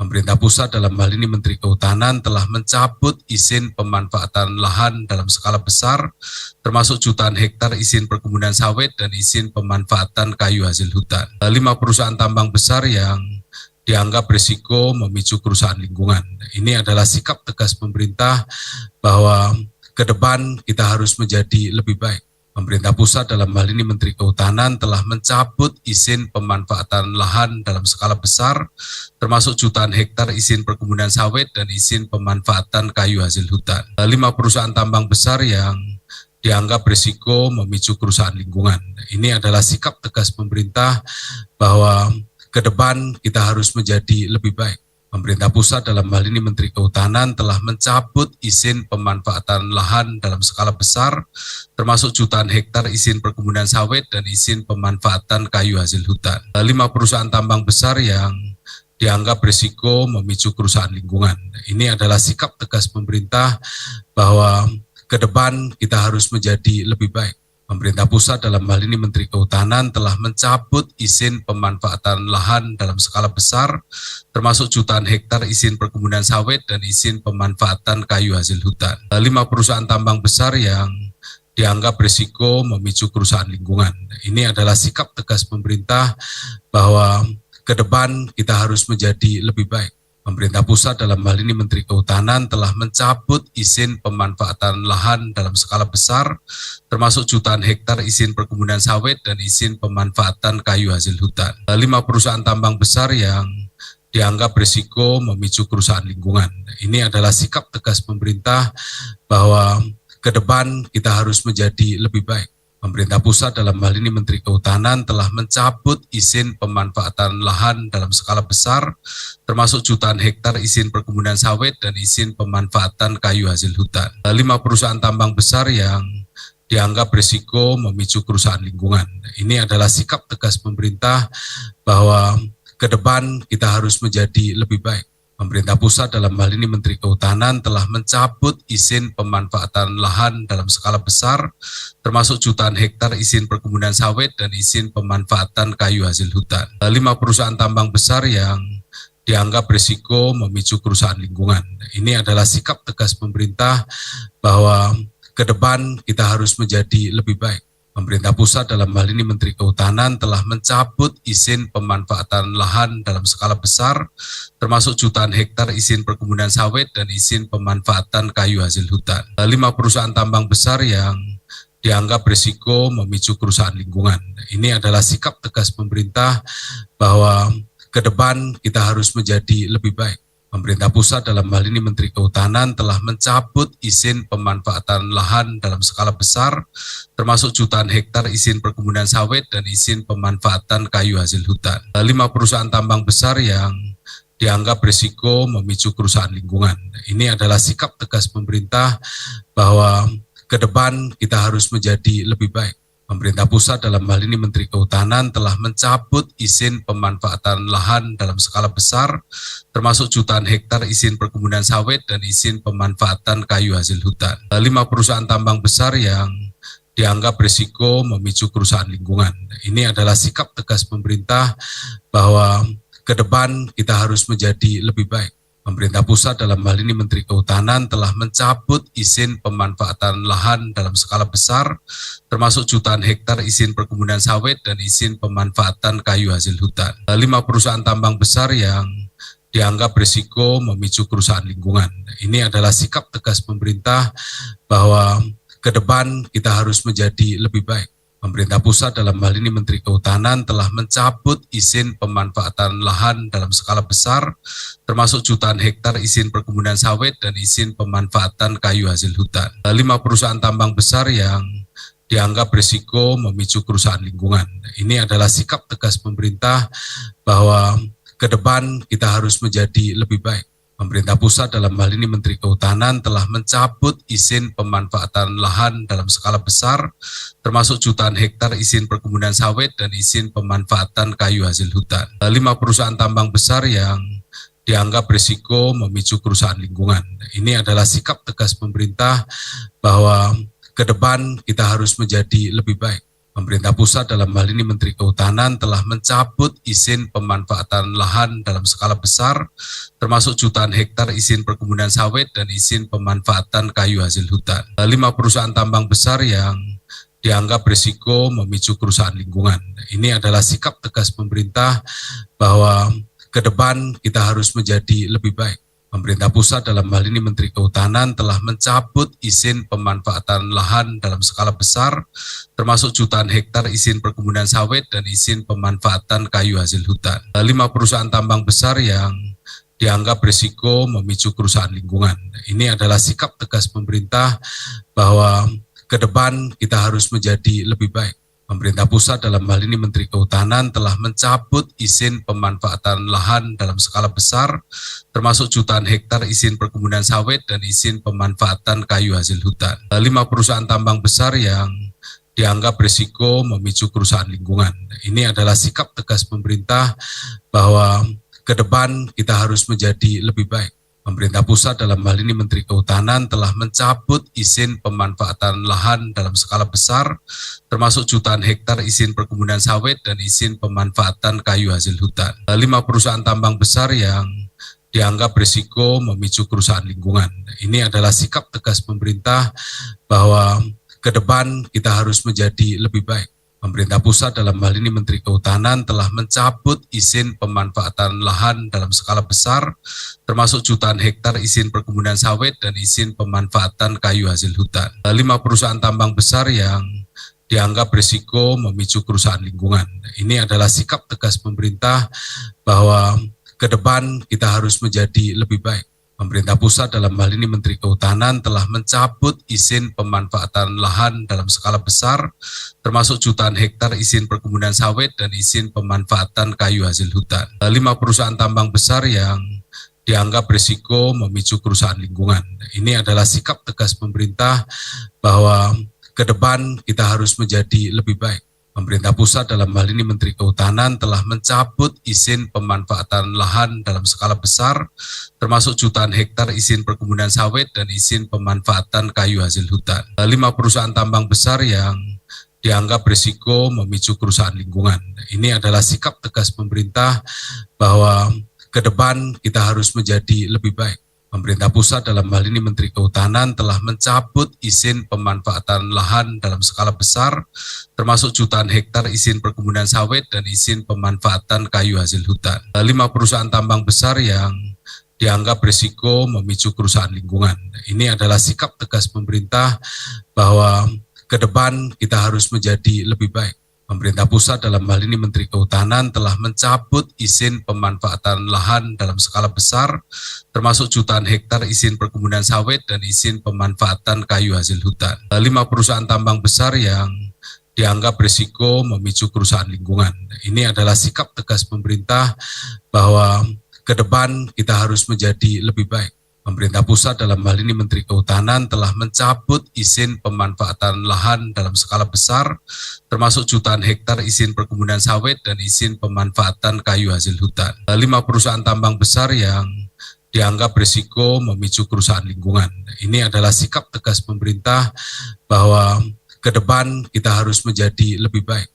Pemerintah pusat dalam hal ini Menteri Kehutanan telah mencabut izin pemanfaatan lahan dalam skala besar, termasuk jutaan hektar izin perkebunan sawit dan izin pemanfaatan kayu hasil hutan. 5 perusahaan tambang besar yang dianggap berisiko memicu kerusakan lingkungan. Ini adalah sikap tegas pemerintah bahwa ke depan kita harus menjadi lebih baik. Pemerintah pusat dalam hal ini Menteri Kehutanan telah mencabut izin pemanfaatan lahan dalam skala besar, termasuk jutaan hektar izin perkebunan sawit dan izin pemanfaatan kayu hasil hutan. 5 perusahaan tambang besar yang dianggap berisiko memicu kerusakan lingkungan. Ini adalah sikap tegas pemerintah bahwa ke depan kita harus menjadi lebih baik. Pemerintah pusat dalam hal ini Menteri Kehutanan telah mencabut izin pemanfaatan lahan dalam skala besar, termasuk jutaan hektar izin perkebunan sawit dan izin pemanfaatan kayu hasil hutan. 5 perusahaan tambang besar yang dianggap berisiko memicu kerusakan lingkungan. Ini adalah sikap tegas pemerintah bahwa ke depan kita harus menjadi lebih baik. Pemerintah pusat dalam hal ini Menteri Kehutanan telah mencabut izin pemanfaatan lahan dalam skala besar, termasuk jutaan hektar izin perkebunan sawit dan izin pemanfaatan kayu hasil hutan. 5 perusahaan tambang besar yang dianggap berisiko memicu kerusakan lingkungan. Ini adalah sikap tegas pemerintah bahwa ke depan kita harus menjadi lebih baik. Pemerintah pusat dalam hal ini Menteri Kehutanan telah mencabut izin pemanfaatan lahan dalam skala besar, termasuk jutaan hektar izin perkebunan sawit dan izin pemanfaatan kayu hasil hutan. 5 perusahaan tambang besar yang dianggap berisiko memicu kerusakan lingkungan. Ini adalah sikap tegas pemerintah bahwa ke depan kita harus menjadi lebih baik. Pemerintah pusat dalam hal ini Menteri Kehutanan telah mencabut izin pemanfaatan lahan dalam skala besar, termasuk jutaan hektar izin perkebunan sawit dan izin pemanfaatan kayu hasil hutan. 5 perusahaan tambang besar yang dianggap berisiko memicu kerusakan lingkungan. Ini adalah sikap tegas pemerintah bahwa ke depan kita harus menjadi lebih baik. Pemerintah pusat dalam hal ini Menteri Kehutanan telah mencabut izin pemanfaatan lahan dalam skala besar, termasuk jutaan hektar izin perkebunan sawit dan izin pemanfaatan kayu hasil hutan. 5 perusahaan tambang besar yang dianggap berisiko memicu kerusakan lingkungan. Ini adalah sikap tegas pemerintah bahwa ke depan kita harus menjadi lebih baik. Pemerintah pusat dalam hal ini Menteri Kehutanan telah mencabut izin pemanfaatan lahan dalam skala besar, termasuk jutaan hektar izin perkebunan sawit dan izin pemanfaatan kayu hasil hutan. 5 perusahaan tambang besar yang dianggap berisiko memicu kerusakan lingkungan. Ini adalah sikap tegas pemerintah bahwa ke depan kita harus menjadi lebih baik. Pemerintah pusat dalam hal ini Menteri Kehutanan telah mencabut izin pemanfaatan lahan dalam skala besar, termasuk jutaan hektar izin perkebunan sawit dan izin pemanfaatan kayu hasil hutan. 5 perusahaan tambang besar yang dianggap berisiko memicu kerusakan lingkungan. Ini adalah sikap tegas pemerintah bahwa ke depan kita harus menjadi lebih baik. Pemerintah pusat dalam hal ini Menteri Kehutanan telah mencabut izin pemanfaatan lahan dalam skala besar, termasuk jutaan hektar izin perkebunan sawit dan izin pemanfaatan kayu hasil hutan. 5 perusahaan tambang besar yang dianggap berisiko memicu kerusakan lingkungan. Ini adalah sikap tegas pemerintah bahwa ke depan kita harus menjadi lebih baik. Pemerintah pusat dalam hal ini Menteri Kehutanan telah mencabut izin pemanfaatan lahan dalam skala besar, termasuk jutaan hektar izin perkebunan sawit dan izin pemanfaatan kayu hasil hutan. 5 perusahaan tambang besar yang dianggap berisiko memicu kerusakan lingkungan. Ini adalah sikap tegas pemerintah bahwa ke depan kita harus menjadi lebih baik. Pemerintah pusat dalam hal ini Menteri Kehutanan telah mencabut izin pemanfaatan lahan dalam skala besar, termasuk jutaan hektar izin perkebunan sawit dan izin pemanfaatan kayu hasil hutan. 5 perusahaan tambang besar yang dianggap berisiko memicu kerusakan lingkungan. Ini adalah sikap tegas pemerintah bahwa ke depan kita harus menjadi lebih baik. Pemerintah pusat dalam hal ini Menteri Kehutanan telah mencabut izin pemanfaatan lahan dalam skala besar, termasuk jutaan hektar izin perkebunan sawit dan izin pemanfaatan kayu hasil hutan. 5 perusahaan tambang besar yang dianggap berisiko memicu kerusakan lingkungan. Ini adalah sikap tegas pemerintah bahwa ke depan kita harus menjadi lebih baik. Pemerintah pusat dalam hal ini Menteri Kehutanan telah mencabut izin pemanfaatan lahan dalam skala besar, termasuk jutaan hektar izin perkebunan sawit dan izin pemanfaatan kayu hasil hutan. 5 perusahaan tambang besar yang dianggap berisiko memicu kerusakan lingkungan. Ini adalah sikap tegas pemerintah bahwa ke depan kita harus menjadi lebih baik. Pemerintah pusat dalam hal ini Menteri Kehutanan telah mencabut izin pemanfaatan lahan dalam skala besar, termasuk jutaan hektar izin perkebunan sawit dan izin pemanfaatan kayu hasil hutan. 5 perusahaan tambang besar yang dianggap berisiko memicu kerusakan lingkungan. Ini adalah sikap tegas pemerintah bahwa ke depan kita harus menjadi lebih baik. Pemerintah pusat dalam hal ini Menteri Kehutanan telah mencabut izin pemanfaatan lahan dalam skala besar, termasuk jutaan hektar izin perkebunan sawit dan izin pemanfaatan kayu hasil hutan. 5 perusahaan tambang besar yang dianggap berisiko memicu kerusakan lingkungan. Ini adalah sikap tegas pemerintah bahwa ke depan kita harus menjadi lebih baik. Pemerintah pusat dalam hal ini Menteri Kehutanan telah mencabut izin pemanfaatan lahan dalam skala besar, termasuk jutaan hektar izin perkebunan sawit dan izin pemanfaatan kayu hasil hutan. 5 perusahaan tambang besar yang dianggap berisiko memicu kerusakan lingkungan. Ini adalah sikap tegas pemerintah bahwa ke depan kita harus menjadi lebih baik. Pemerintah pusat dalam hal ini Menteri Kehutanan telah mencabut izin pemanfaatan lahan dalam skala besar, termasuk jutaan hektar izin perkebunan sawit dan izin pemanfaatan kayu hasil hutan. 5 perusahaan tambang besar yang dianggap berisiko memicu kerusakan lingkungan. Ini adalah sikap tegas pemerintah bahwa ke depan kita harus menjadi lebih baik. Pemerintah pusat dalam hal ini Menteri Kehutanan telah mencabut izin pemanfaatan lahan dalam skala besar, termasuk jutaan hektar izin perkebunan sawit dan izin pemanfaatan kayu hasil hutan. 5 perusahaan tambang besar yang dianggap berisiko memicu kerusakan lingkungan. Ini adalah sikap tegas pemerintah bahwa ke depan kita harus menjadi lebih baik. Pemerintah pusat dalam hal ini Menteri Kehutanan telah mencabut izin pemanfaatan lahan dalam skala besar, termasuk jutaan hektar izin perkebunan sawit dan izin pemanfaatan kayu hasil hutan. 5 perusahaan tambang besar yang dianggap berisiko memicu kerusakan lingkungan. Ini adalah sikap tegas pemerintah bahwa ke depan kita harus menjadi lebih baik. Pemerintah pusat dalam hal ini Menteri Kehutanan telah mencabut izin pemanfaatan lahan dalam skala besar, termasuk jutaan hektar izin perkebunan sawit dan izin pemanfaatan kayu hasil hutan. 5 perusahaan tambang besar yang dianggap berisiko memicu kerusakan lingkungan. Ini adalah sikap tegas pemerintah bahwa ke depan kita harus menjadi lebih baik. Pemerintah pusat dalam hal ini Menteri Kehutanan telah mencabut izin pemanfaatan lahan dalam skala besar, termasuk jutaan hektar izin perkebunan sawit dan izin pemanfaatan kayu hasil hutan. 5 perusahaan tambang besar yang dianggap berisiko memicu kerusakan lingkungan. Ini adalah sikap tegas pemerintah bahwa ke depan kita harus menjadi lebih baik. Pemerintah pusat dalam hal ini Menteri Kehutanan telah mencabut izin pemanfaatan lahan dalam skala besar, termasuk jutaan hektar izin perkebunan sawit dan izin pemanfaatan kayu hasil hutan. 5 perusahaan tambang besar yang dianggap berisiko memicu kerusakan lingkungan. Ini adalah sikap tegas pemerintah bahwa ke depan kita harus menjadi lebih baik.